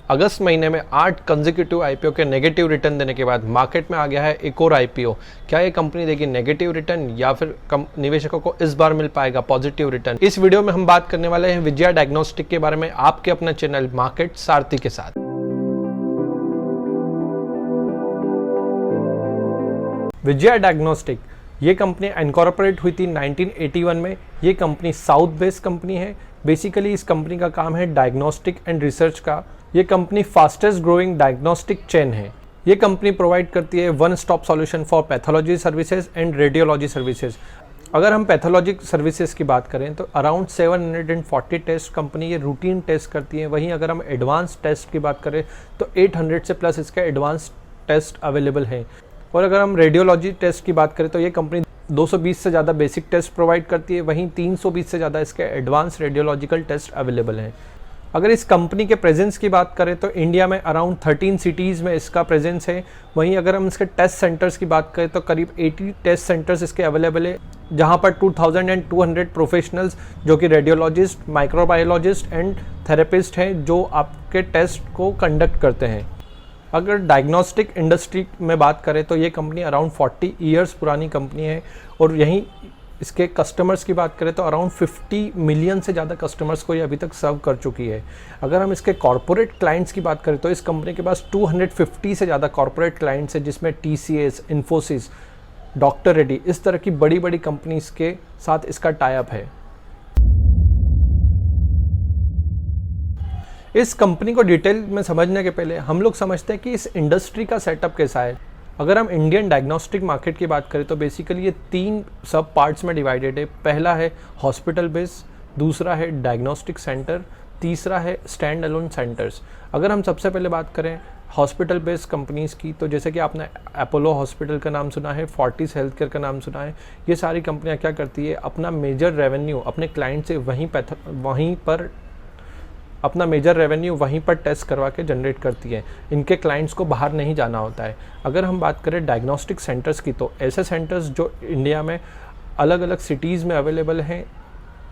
अगस्त महीने में 8 consecutive IPO के नेगेटिव रिटर्न देने के बाद मार्केट में आ गया है एक और आईपीओ। क्या ये कंपनी देगी नेगेटिव रिटर्न या फिर निवेशकों को इस बार मिल पाएगा पॉजिटिव रिटर्न? इस वीडियो में हम बात करने वाले हैं विजया डायग्नोस्टिक के बारे में, आपके अपना चैनल मार्केट सारथी के साथ। विजया डायग्नोस्टिक ये कंपनी इनकॉर्पोरेट हुई थी 1981 में। ये कंपनी साउथ बेस्ड कंपनी है। बेसिकली इस कंपनी का काम है डायग्नोस्टिक एंड रिसर्च का। ये company fastest growing diagnostic chain है। ये कंपनी प्रोवाइड करती है one stop solution for pathology services and radiology services. अगर हम पैथोलॉजी सर्विसेज की बात करें तो अराउंड 740 टेस्ट कंपनी ये रूटीन टेस्ट करती है। वहीं अगर हम एडवांस टेस्ट की बात करें तो 800 से प्लस इसके एडवांस टेस्ट अवेलेबल हैं। और अगर हम रेडियोलॉजी टेस्ट की बात करें तो ये कंपनी 220 से ज़्यादा बेसिक टेस्ट प्रोवाइड करती है। वहीं 320 से ज़्यादा इसके एडवांस रेडियोलॉजिकल टेस्ट अवेलेबल हैं। अगर इस कंपनी के प्रेजेंस की बात करें तो इंडिया में अराउंड 13 सिटीज़ में इसका प्रेजेंस है। वहीं अगर हम इसके टेस्ट सेंटर्स की बात करें तो करीब 80 टेस्ट सेंटर्स इसके अवेलेबल है, जहां पर 2200 प्रोफेशनल्स जो कि रेडियोलॉजिस्ट, माइक्रोबायोलॉजिस्ट एंड थेरेपिस्ट हैं जो आपके टेस्ट को कंडक्ट करते हैं। अगर डायग्नोस्टिक इंडस्ट्री में बात करें तो ये कंपनी अराउंड 40 ईयर्स पुरानी कंपनी है। और यहीं इसके कस्टमर्स की बात करें तो अराउंड 50 मिलियन से ज़्यादा कस्टमर्स को ये अभी तक सर्व कर चुकी है। अगर हम इसके कॉर्पोरेट क्लाइंट्स की बात करें तो इस कंपनी के पास 250 से ज़्यादा कॉर्पोरेट क्लाइंट्स हैं, जिसमें TCS, इन्फोसिस, डॉक्टर रेड्डी, इस तरह की बड़ी बड़ी कंपनीज के साथ इसका टाई अप है। इस कंपनी को डिटेल में समझने के पहले हम लोग समझते हैं कि इस इंडस्ट्री का सेटअप कैसा है। अगर हम इंडियन डायग्नोस्टिक मार्केट की बात करें तो बेसिकली ये 3 सब पार्ट्स में डिवाइडेड है। पहला है हॉस्पिटल बेस, दूसरा है डायग्नोस्टिक सेंटर, तीसरा है स्टैंड अलोन सेंटर्स। अगर हम सबसे पहले बात करें हॉस्पिटल बेस्ड कंपनीज़ की तो जैसे कि आपने अपोलो हॉस्पिटल का नाम सुना है, फोर्टिस हेल्थ केयर का नाम सुना है। ये सारी कंपनियां क्या करती है, अपना मेजर रेवेन्यू अपने क्लाइंट से वहीं पर टेस्ट करवा के जनरेट करती है। इनके क्लाइंट्स को बाहर नहीं जाना होता है। अगर हम बात करें डायग्नोस्टिक सेंटर्स की तो ऐसे सेंटर्स जो इंडिया में अलग अलग सिटीज़ में अवेलेबल हैं,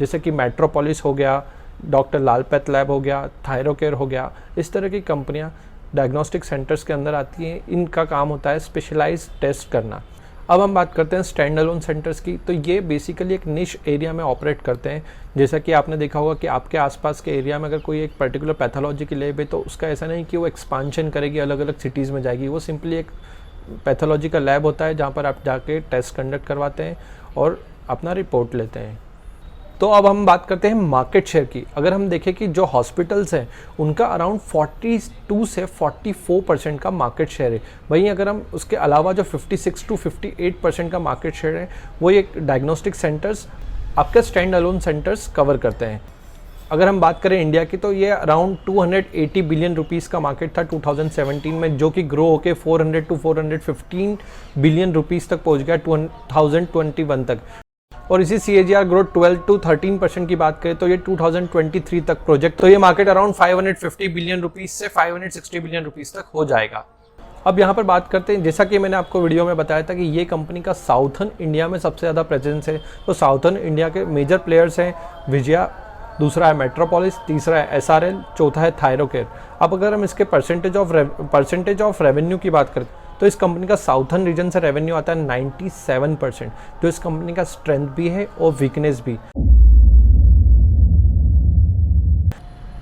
जैसे कि मेट्रोपोलिस हो गया, डॉक्टर लाल पैथ लैब हो गया, थायरोकेयर हो गया, इस तरह की कंपनियां डायग्नोस्टिक सेंटर्स के अंदर आती हैं। इनका काम होता है स्पेशलाइज्ड टेस्ट करना। अब हम बात करते हैं स्टैंड अलोन सेंटर्स की, तो ये बेसिकली एक निश एरिया में ऑपरेट करते हैं। जैसा कि आपने देखा होगा कि आपके आसपास के एरिया में अगर कोई एक पर्टिकुलर पैथोलॉजी की लैब है तो उसका ऐसा नहीं कि वो एक्सपांशन करेगी, अलग अलग सिटीज़ में जाएगी। वो सिंपली एक पैथोलॉजी का लैब होता है जहाँ पर आप जाके टेस्ट कंडक्ट करवाते हैं और अपना रिपोर्ट लेते हैं। तो अब हम बात करते हैं मार्केट शेयर की। अगर हम देखें कि जो हॉस्पिटल्स हैं उनका अराउंड 42 से 44% का मार्केट शेयर है। वहीं अगर हम उसके अलावा जो 56 to 58% का मार्केट शेयर है वो ये डायग्नोस्टिक सेंटर्स, आपके स्टैंड अलोन सेंटर्स कवर करते हैं। अगर हम बात करें इंडिया की तो ये अराउंड 280 बिलियन रुपीज़ का मार्केट था 2017 में, जो कि ग्रो होकर 400 to 415 बिलियन रुपीज़ तक पहुँच गया 2021 तक। और इसी CAGR ग्रोथ 12 to 13% की बात करें तो ये 2023 तक प्रोजेक्ट, तो ये मार्केट अराउंड 550 बिलियन रुपीस से 560 बिलियन रुपीस तक हो जाएगा। अब यहाँ पर बात करते हैं, जैसा कि मैंने आपको वीडियो में बताया था कि ये कंपनी का साउथर्न इंडिया में सबसे ज़्यादा प्रेजेंस है। तो साउथर्न इंडिया के मेजर प्लेयर्स हैं विजया, दूसरा है मेट्रोपोलिस, तीसरा है SRL, चौथा है थायरोकेयर। अब अगर हम इसके परसेंटेज ऑफ रेवेन्यू की बात करें तो इस कंपनी का साउथर्न रीजन से रेवेन्यू आता है 97%, जो इस कंपनी का स्ट्रेंथ भी है और वीकनेस भी।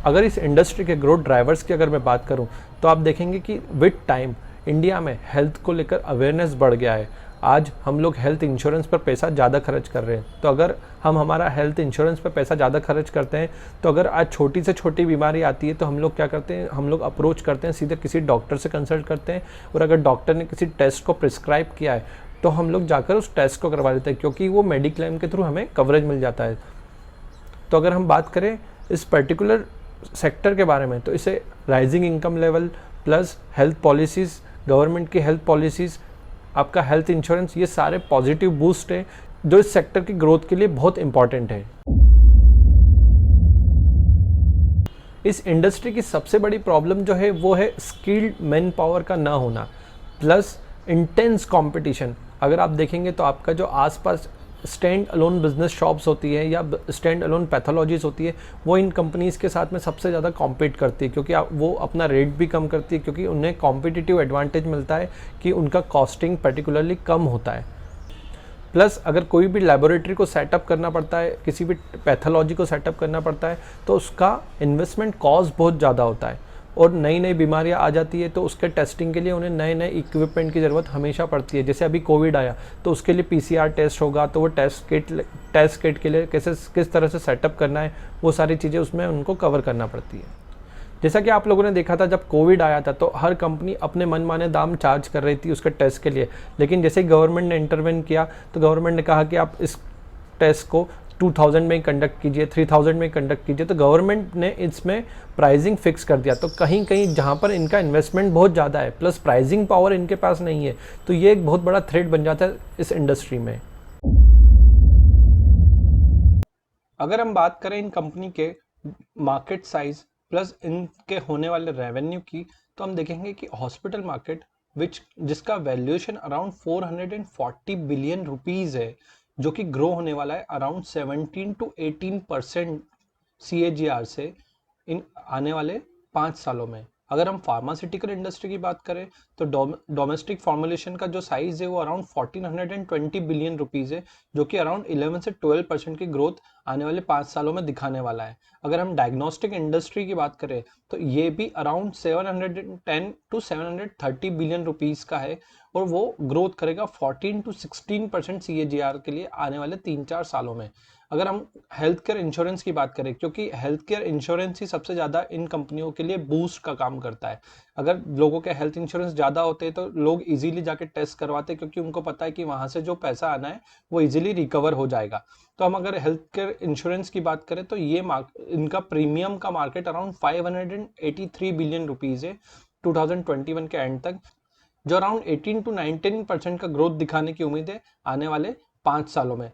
अगर इस इंडस्ट्री के ग्रोथ ड्राइवर्स की अगर मैं बात करूं तो आप देखेंगे कि विद टाइम इंडिया में हेल्थ को लेकर अवेयरनेस बढ़ गया है। आज हम लोग हेल्थ इंश्योरेंस पर पैसा ज़्यादा खर्च कर रहे हैं। तो अगर हम हमारा हेल्थ इंश्योरेंस पर पैसा ज़्यादा खर्च करते हैं तो अगर आज छोटी से छोटी बीमारी आती है तो हम लोग क्या करते हैं, हम लोग अप्रोच करते हैं, सीधे किसी डॉक्टर से कंसल्ट करते हैं। और अगर डॉक्टर ने किसी टेस्ट को प्रिस्क्राइब किया है तो हम लोग जाकर उस टेस्ट को करवा लेते हैं, क्योंकि वो मेडिक्लेम के थ्रू हमें कवरेज मिल जाता है। तो अगर हम बात करें इस पर्टिकुलर सेक्टर के बारे में तो इसे rising income level plus health policies, government की हेल्थ पॉलिसीज़, आपका हेल्थ इंश्योरेंस, ये सारे पॉजिटिव बूस्ट है जो इस सेक्टर की ग्रोथ के लिए बहुत इंपॉर्टेंट है। इस इंडस्ट्री की सबसे बड़ी प्रॉब्लम जो है वो है स्किल्ड मैन पावर का ना होना प्लस इंटेंस कंपटीशन। अगर आप देखेंगे तो आपका जो आसपास स्टैंड अलोन बिजनेस शॉप्स होती है या स्टैंड अलोन पैथोलॉजीज होती है, वो इन कंपनीज़ के साथ में सबसे ज़्यादा कॉम्पीट करती है, क्योंकि वो अपना रेट भी कम करती है, क्योंकि उन्हें कॉम्पिटिटिव एडवांटेज मिलता है कि उनका कॉस्टिंग पर्टिकुलरली कम होता है। प्लस अगर कोई भी लेबोरेटरी को सेटअप करना पड़ता है, किसी भी पैथोलॉजी को सेटअप करना पड़ता है, तो उसका इन्वेस्टमेंट कॉस्ट बहुत ज़्यादा होता है, और नई नई बीमारियां आ जाती है तो उसके टेस्टिंग के लिए उन्हें नए नए इक्विपमेंट की ज़रूरत हमेशा पड़ती है। जैसे अभी कोविड आया तो उसके लिए PCR टेस्ट होगा, तो वो टेस्ट किट के लिए किस तरह से सेटअप करना है, वो सारी चीज़ें उसमें उनको कवर करना पड़ती है। जैसा कि आप लोगों ने देखा था जब कोविड आया था तो हर कंपनी अपने मनमाने दाम चार्ज कर रही थी उसके टेस्ट के लिए, लेकिन जैसे गवर्नमेंट ने इंटरवेन किया तो गवर्नमेंट ने कहा कि आप इस टेस्ट को 2000 में ही कंडक्ट कीजिए, 3000 में ही कंडक्ट कीजिए, तो गवर्नमेंट ने इसमें प्राइसिंग फिक्स कर दिया। तो कहीं कहीं जहाँ पर इनका इन्वेस्टमेंट बहुत ज़्यादा है प्लस प्राइसिंग पावर इनके पास नहीं है, तो ये एक बहुत बड़ा थ्रेट बन जाता है इस इंडस्ट्री में। अगर हम बात करें इन कंपनी के मार्केट साइज प्लस इनके होने वाले रेवेन्यू की, तो हम देखेंगे कि हॉस्पिटल मार्केट जिसका वैल्यूएशन अराउंड 440 बिलियन रुपीज़ है, जो कि ग्रो होने वाला है अराउंड 17 to 18% CAGR से इन आने वाले 5 सालों में। अगर हम फार्मास्यूटिकल इंडस्ट्री की बात करें तो डोमेस्टिक फॉर्मुलेशन का जो साइज है वो अराउंड 1420 बिलियन रुपीज़ है, जो कि अराउंड 11 से 12% की ग्रोथ आने वाले 5 सालों में दिखाने वाला है। अगर हम डायग्नोस्टिक इंडस्ट्री की बात करें तो ये भी अराउंड 710 to 730 बिलियन रुपीज़ का है, और वो ग्रोथ करेगा 14 to 16% CAGR के लिए आने वाले 3-4 सालों में। अगर हम हेल्थ केयर इंश्योरेंस की बात करें, क्योंकि हेल्थ केयर इंश्योरेंस ही सबसे ज़्यादा इन कंपनियों के लिए बूस्ट का काम करता है। अगर लोगों के हेल्थ इंश्योरेंस ज़्यादा होते हैं तो लोग इजीली जाके टेस्ट करवाते हैं, क्योंकि उनको पता है कि वहाँ से जो पैसा आना है वो इजीली रिकवर हो जाएगा। तो हम अगर हेल्थ केयर इंश्योरेंस की बात करें तो ये इनका प्रीमियम का मार्केट अराउंड 583 बिलियन रुपीज़ है 2021 के एंड तक, जो अराउंड 18 to 19% का ग्रोथ दिखाने की उम्मीद है आने वाले 5 सालों में।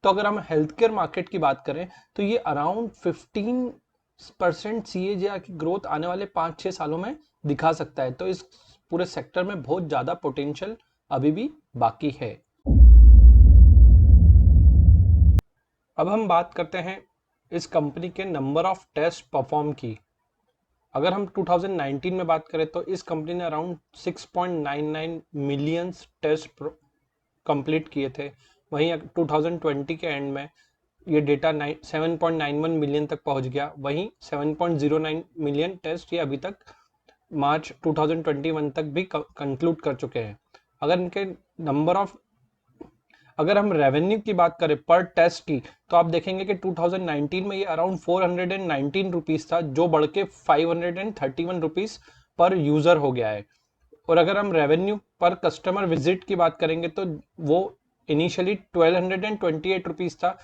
तो अगर हम हेल्थ केयर मार्केट की बात करें तो ये अराउंड 15% CAGR की ग्रोथ आने वाले 5-6 सालों में दिखा सकता है। तो इस पूरे सेक्टर में बहुत ज़्यादा पोटेंशियल अभी भी बाकी है। अब हम बात करते हैं इस कंपनी के नंबर ऑफ टेस्ट परफॉर्म की। अगर हम 2019 में बात करें तो इस कंपनी ने अराउंड 6.99 मिलियन टेस्ट कंप्लीट किए थे। वहीं 2020 के एंड में ये डेटा 7.91 मिलियन तक पहुंच गया। वहीं 7.09 मिलियन टेस्ट ये अभी तक मार्च 2021 तक भी कंक्लूड कर चुके हैं। अगर हम रेवेन्यू की बात करें पर टेस्ट की, तो आप देखेंगे कि 2019 में ये अराउंड 419 रुपीज़ था, जो बढ़ के 531 रुपीज़ पर यूज़र हो गया है। और अगर हम रेवेन्यू पर कस्टमर विजिट की बात करेंगे तो वो इनिशियली 1228 रुपीज़ था,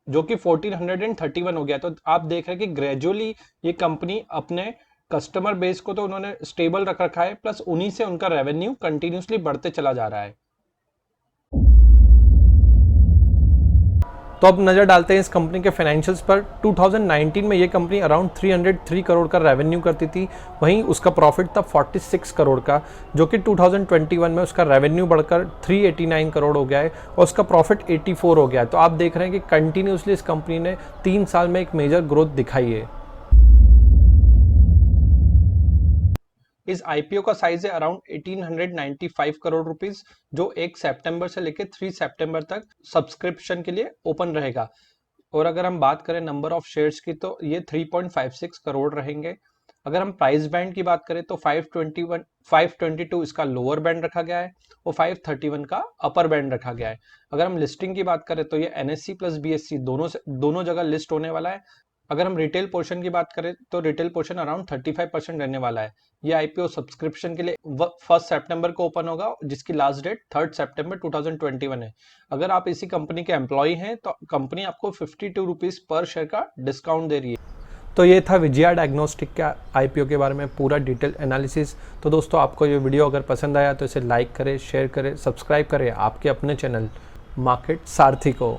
जो कि 1431 हो गया। तो आप देख रहे हैं कि ग्रेजुअली ये कंपनी अपने कस्टमर बेस को तो उन्होंने स्टेबल रख रखा है, प्लस उन्हीं से उनका रेवेन्यू कंटिन्यूसली बढ़ते चला जा रहा है। तो अब नज़र डालते हैं इस कंपनी के फाइनेंशियल्स पर। 2019 में ये कंपनी अराउंड 303 करोड़ का रेवेन्यू करती थी, वहीं उसका प्रॉफिट था 46 करोड़ का, जो कि 2021 में उसका रेवेन्यू बढ़कर 389 करोड़ हो गया है और उसका प्रॉफिट 84 हो गया है। तो आप देख रहे हैं कि कंटिन्यूसली इस कंपनी ने 3 साल में एक मेजर ग्रोथ दिखाई है। इस IPO का साइज है अराउंड 1895 करोड़ रुपीस, जो 1 सितंबर से लेकर 3 सितंबर तक सब्सक्रिप्शन के लिए ओपन रहेगा। और अगर हम बात करें नंबर ऑफ शेयर्स की तो ये 3.56 करोड़ रहेंगे। अगर हम प्राइस बैंड की बात करें तो 522 इसका लोअर बैंड रखा गया है और 531 का अपर बैंड रखा गया है। अगर हम लिस्टिंग की बात करें तो ये NSE प्लस BSE दोनों जगह लिस्ट होने वाला है। अगर हम रिटेल पोर्शन की बात करें तो रिटेल पोर्शन अराउंड 35% रहने वाला है। ये IPO सब्सक्रिप्शन के लिए 1 सितंबर को ओपन होगा, जिसकी लास्ट डेट 3 सितंबर 2021 है। अगर आप इसी कंपनी के एम्प्लॉय हैं तो कंपनी आपको 52 रुपीज़ पर शेयर का डिस्काउंट दे रही है। तो ये था विजया डायग्नोस्टिक का IPO के बारे में पूरा डिटेल एनालिसिस। तो दोस्तों, आपको ये वीडियो अगर पसंद आया तो इसे लाइक करें, शेयर करें, सब्सक्राइब करें आपके अपने चैनल मार्केट सारथी को।